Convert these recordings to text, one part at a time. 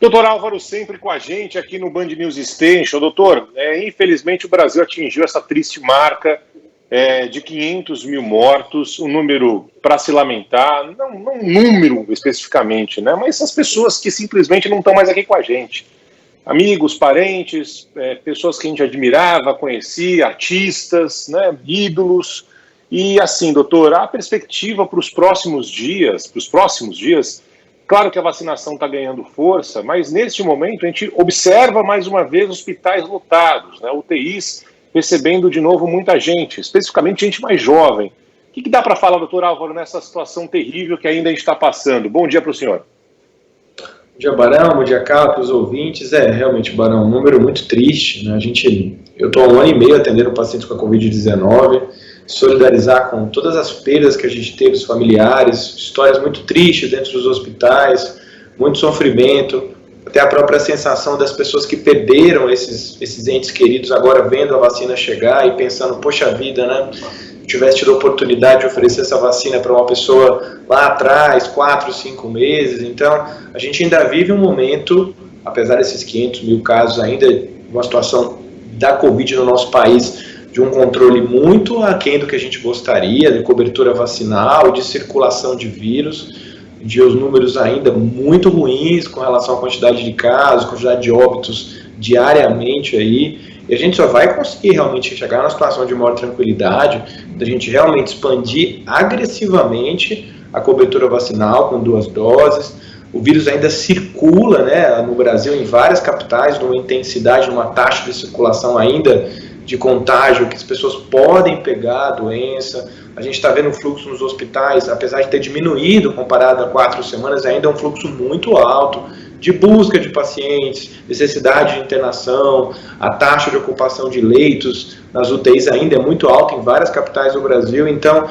Doutor Álvaro, sempre com a gente aqui no Band News Station. Doutor, infelizmente o Brasil atingiu essa triste marca de 500 mil mortos, um número para se lamentar, não um número especificamente, né? Mas as pessoas que simplesmente não estão mais aqui com a gente. Amigos, parentes, pessoas que a gente admirava, conhecia, artistas, né, ídolos. E assim, doutor, a perspectiva para os próximos dias, claro que a vacinação está ganhando força, mas neste momento a gente observa mais uma vez hospitais lotados, né, UTIs recebendo de novo muita gente, especificamente gente mais jovem. O que dá para falar, doutor Álvaro, nessa situação terrível que ainda a gente está passando? Bom dia para o senhor. Bom dia, Barão, bom dia, Carlos, para os ouvintes. Realmente, Barão, um número muito triste, né? Eu estou há 1 ano e meio atendendo pacientes com a Covid-19, solidarizar com todas as perdas que a gente teve, os familiares, histórias muito tristes dentro dos hospitais, muito sofrimento, até a própria sensação das pessoas que perderam esses entes queridos agora vendo a vacina chegar e pensando, poxa vida, né? Tivesse tido a oportunidade de oferecer essa vacina para uma pessoa lá atrás, 4, 5 meses. Então, a gente ainda vive um momento, apesar desses 500 mil casos ainda, uma situação da Covid no nosso país, de um controle muito aquém do que a gente gostaria, de cobertura vacinal, de circulação de vírus, de os números ainda muito ruins com relação à quantidade de casos, quantidade de óbitos diariamente aí. E a gente só vai conseguir realmente chegar numa situação de maior tranquilidade, da gente realmente expandir agressivamente a cobertura vacinal com 2 doses. O vírus ainda circula, né, no Brasil, em várias capitais, numa intensidade, numa taxa de circulação ainda de contágio, que as pessoas podem pegar a doença. A gente está vendo o fluxo nos hospitais, apesar de ter diminuído comparado a 4 semanas, ainda é um fluxo muito alto de busca de pacientes, necessidade de internação, a taxa de ocupação de leitos nas UTIs ainda é muito alta em várias capitais do Brasil. Então,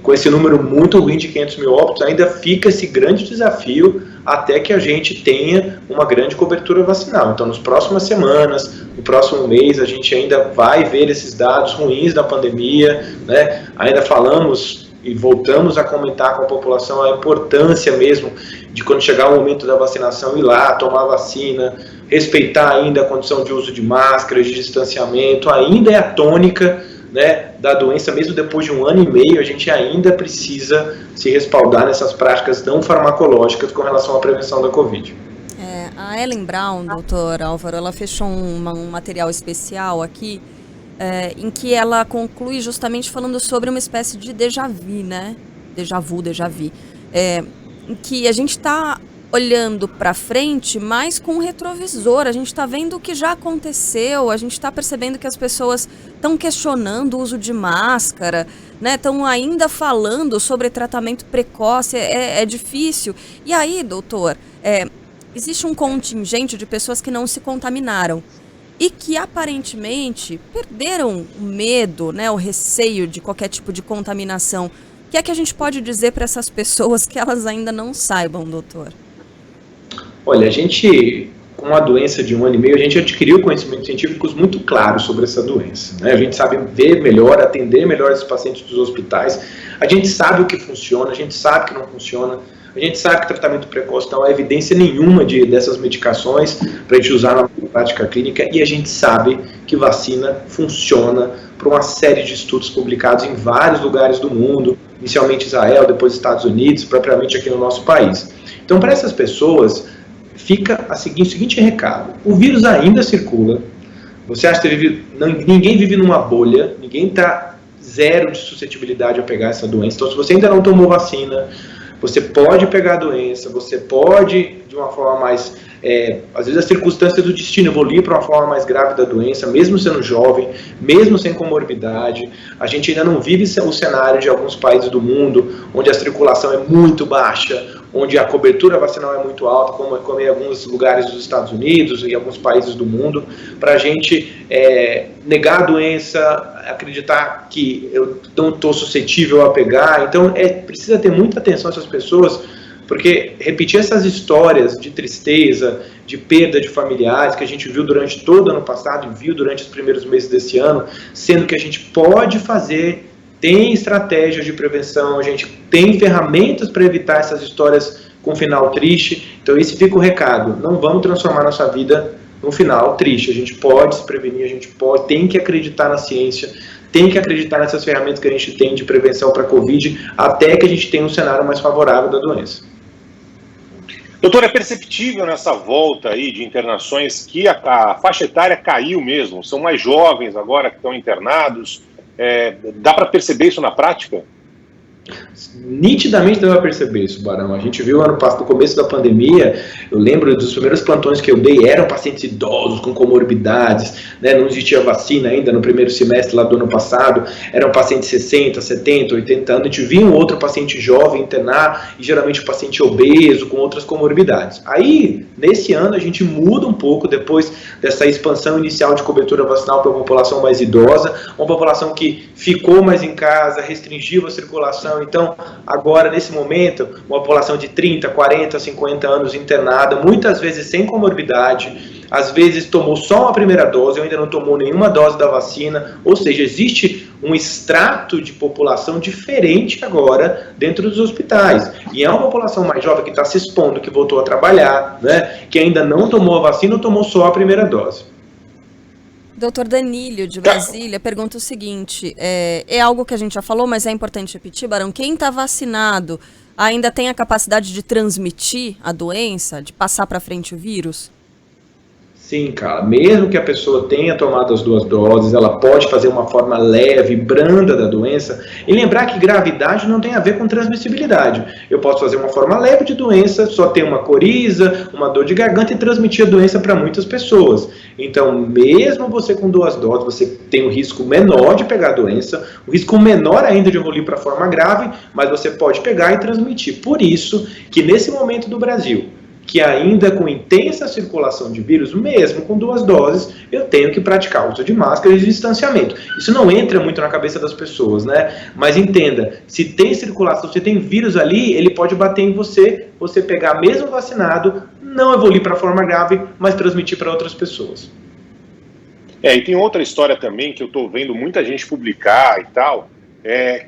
com esse número muito ruim de 500 mil óbitos, ainda fica esse grande desafio até que a gente tenha uma grande cobertura vacinal. Então, nas próximas semanas, no próximo mês, a gente ainda vai ver esses dados ruins da pandemia, né? Ainda falamos e voltamos a comentar com a população a importância mesmo de quando chegar o momento da vacinação ir lá, tomar a vacina, respeitar ainda a condição de uso de máscaras, de distanciamento, ainda é a tônica, né, da doença, mesmo depois de 1 ano e meio, a gente ainda precisa se respaldar nessas práticas não farmacológicas com relação à prevenção da Covid. A Ellen Brown, doutor Álvaro, ela fechou um material especial aqui, em que ela conclui justamente falando sobre uma espécie de déjà vu, né? Déjà vu. Em que a gente está olhando para frente, mas com um retrovisor. A gente está vendo o que já aconteceu, a gente está percebendo que as pessoas estão questionando o uso de máscara, né? Estão ainda falando sobre tratamento precoce, é difícil. E aí, doutor, existe um contingente de pessoas que não se contaminaram e que aparentemente perderam o medo, né, o receio de qualquer tipo de contaminação. O que é que a gente pode dizer para essas pessoas que elas ainda não saibam, doutor? Olha, a gente, com a doença de 1 ano e meio, a gente adquiriu conhecimentos científicos muito claros sobre essa doença, né? A gente sabe ver melhor, atender melhor esses pacientes dos hospitais, a gente sabe o que funciona, a gente sabe que não funciona, a gente sabe que tratamento precoce não há evidência nenhuma dessas medicações para a gente usar na prática clínica, e a gente sabe que vacina funciona por uma série de estudos publicados em vários lugares do mundo, inicialmente Israel, depois Estados Unidos, propriamente aqui no nosso país. Então, para essas pessoas, fica o seguinte recado: o vírus ainda circula, você acha que ninguém vive numa bolha, ninguém está zero de suscetibilidade a pegar essa doença. Então, se você ainda não tomou vacina, você pode pegar a doença, você pode, de uma forma mais... às vezes as circunstâncias do destino evoluem para uma forma mais grave da doença, mesmo sendo jovem, mesmo sem comorbidade. A gente ainda não vive o cenário de alguns países do mundo, onde a circulação é muito baixa, onde a cobertura vacinal é muito alta, como em alguns lugares dos Estados Unidos e alguns países do mundo, para a gente negar a doença, acreditar que eu não estou suscetível a pegar. Então, precisa ter muita atenção a essas pessoas, porque repetir essas histórias de tristeza, de perda de familiares que a gente viu durante todo o ano passado e viu durante os primeiros meses desse ano, sendo que a gente pode fazer, tem estratégias de prevenção, a gente tem ferramentas para evitar essas histórias com um final triste. Então esse fica o recado, não vamos transformar nossa vida num final triste. A gente pode se prevenir, tem que acreditar na ciência, tem que acreditar nessas ferramentas que a gente tem de prevenção para a Covid, até que a gente tenha um cenário mais favorável da doença. Doutor, é perceptível nessa volta aí de internações que a faixa etária caiu mesmo? São mais jovens agora que estão internados? Dá para perceber isso na prática? Nitidamente dá para perceber isso, Barão. A gente viu no começo da pandemia, eu lembro dos primeiros plantões que eu dei, eram pacientes idosos com comorbidades, né? Não existia vacina ainda no primeiro semestre lá do ano passado, eram pacientes 60, 70, 80 anos, a gente via um outro paciente jovem internar, e geralmente um paciente obeso, com outras comorbidades. Aí, nesse ano, a gente muda um pouco, depois dessa expansão inicial de cobertura vacinal para a população mais idosa, uma população que ficou mais em casa, restringiu a circulação. Então, agora, nesse momento, uma população de 30, 40, 50 anos internada, muitas vezes sem comorbidade, às vezes tomou só uma primeira dose, ou ainda não tomou nenhuma dose da vacina, ou seja, existe um extrato de população diferente agora dentro dos hospitais. E é uma população mais jovem que está se expondo, que voltou a trabalhar, né, que ainda não tomou a vacina ou tomou só a primeira dose. Doutor Danílio, de Brasília, pergunta o seguinte, é algo que a gente já falou, mas é importante repetir, Barão, quem está vacinado ainda tem a capacidade de transmitir a doença, de passar para frente o vírus? Sim, cara, mesmo que a pessoa tenha tomado as 2 doses, ela pode fazer uma forma leve, branda da doença, e lembrar que gravidade não tem a ver com transmissibilidade. Eu posso fazer uma forma leve de doença, só ter uma coriza, uma dor de garganta e transmitir a doença para muitas pessoas. Então, mesmo você com 2 doses, você tem um risco menor de pegar a doença, um risco menor ainda de evoluir para a forma grave, mas você pode pegar e transmitir. Por isso que nesse momento do Brasil, que ainda com intensa circulação de vírus, mesmo com 2 doses, eu tenho que praticar o uso de máscara e de distanciamento. Isso não entra muito na cabeça das pessoas, né? Mas entenda, se tem circulação, se tem vírus ali, ele pode bater em você, você pegar mesmo vacinado, não evoluir para a forma grave, mas transmitir para outras pessoas. E tem outra história também que eu estou vendo muita gente publicar e tal,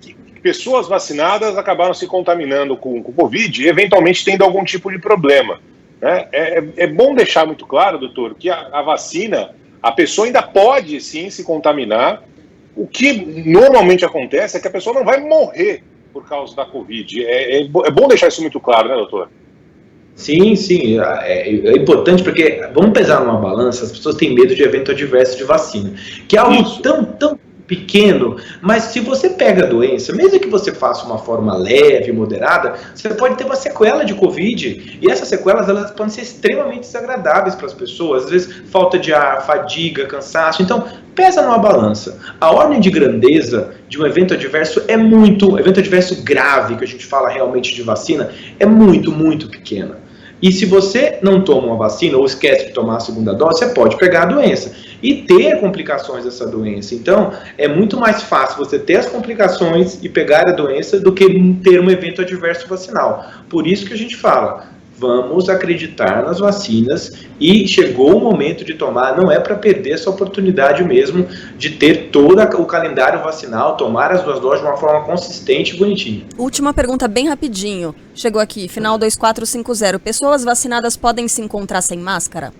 que pessoas vacinadas acabaram se contaminando com Covid e eventualmente tendo algum tipo de problema. Né? É bom deixar muito claro, doutor, que a vacina, a pessoa ainda pode sim se contaminar. O que normalmente acontece é que a pessoa não vai morrer por causa da Covid. É bom deixar isso muito claro, né, doutor? Sim, é importante porque, vamos pesar numa balança, as pessoas têm medo de evento adverso de vacina, que é algo tão pequeno, mas se você pega a doença, mesmo que você faça uma forma leve, moderada, você pode ter uma sequela de Covid, e essas sequelas elas podem ser extremamente desagradáveis para as pessoas, às vezes falta de ar, fadiga, cansaço. Então, pesa numa balança. A ordem de grandeza de um evento adverso evento adverso grave, que a gente fala realmente de vacina, é muito pequena. E se você não toma uma vacina ou esquece de tomar a 2ª dose, você pode pegar a doença e ter complicações dessa doença. Então, é muito mais fácil você ter as complicações e pegar a doença do que ter um evento adverso vacinal. Por isso que a gente fala, vamos acreditar nas vacinas e chegou o momento de tomar, não é para perder essa oportunidade mesmo de ter todo o calendário vacinal, tomar as 2 doses de uma forma consistente e bonitinha. Última pergunta bem rapidinho, chegou aqui, final 2450, pessoas vacinadas podem se encontrar sem máscara?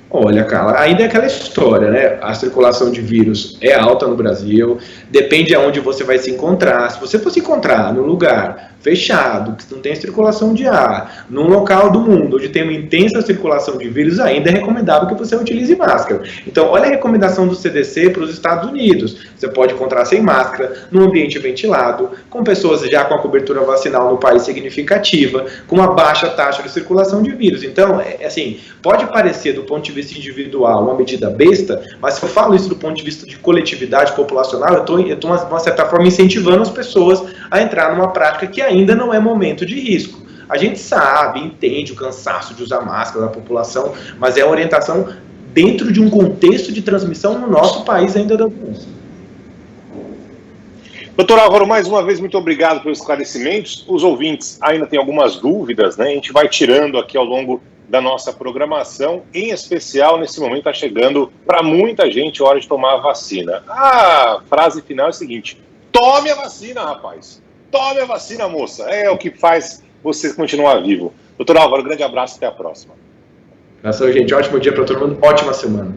Olha, cara, ainda é aquela história, né? A circulação de vírus é alta no Brasil, depende de onde você vai se encontrar. Se você for se encontrar num lugar fechado, que não tem circulação de ar, num local do mundo onde tem uma intensa circulação de vírus, ainda é recomendável que você utilize máscara. Então, olha a recomendação do CDC para os Estados Unidos. Você pode encontrar sem máscara, num ambiente ventilado, com pessoas já com a cobertura vacinal no país significativa, com uma baixa taxa de circulação de vírus. Então, assim, pode parecer do ponto de vista individual uma medida besta, mas se eu falo isso do ponto de vista de coletividade populacional, eu estou, de uma certa forma, incentivando as pessoas a entrar numa prática que ainda não é momento de risco. A gente sabe, entende o cansaço de usar máscara da população, mas é a orientação dentro de um contexto de transmissão no nosso país ainda da doença. Doutor Álvaro, mais uma vez, muito obrigado pelos esclarecimentos. Os ouvintes ainda têm algumas dúvidas, né? A gente vai tirando aqui ao longo da nossa programação, em especial nesse momento está chegando para muita gente a hora de tomar a vacina. A frase final é a seguinte: tome a vacina, rapaz. Tome a vacina, moça. É o que faz você continuar vivo. Doutor Álvaro, grande abraço, até a próxima. Abração, gente. Ótimo dia para todo mundo, ótima semana.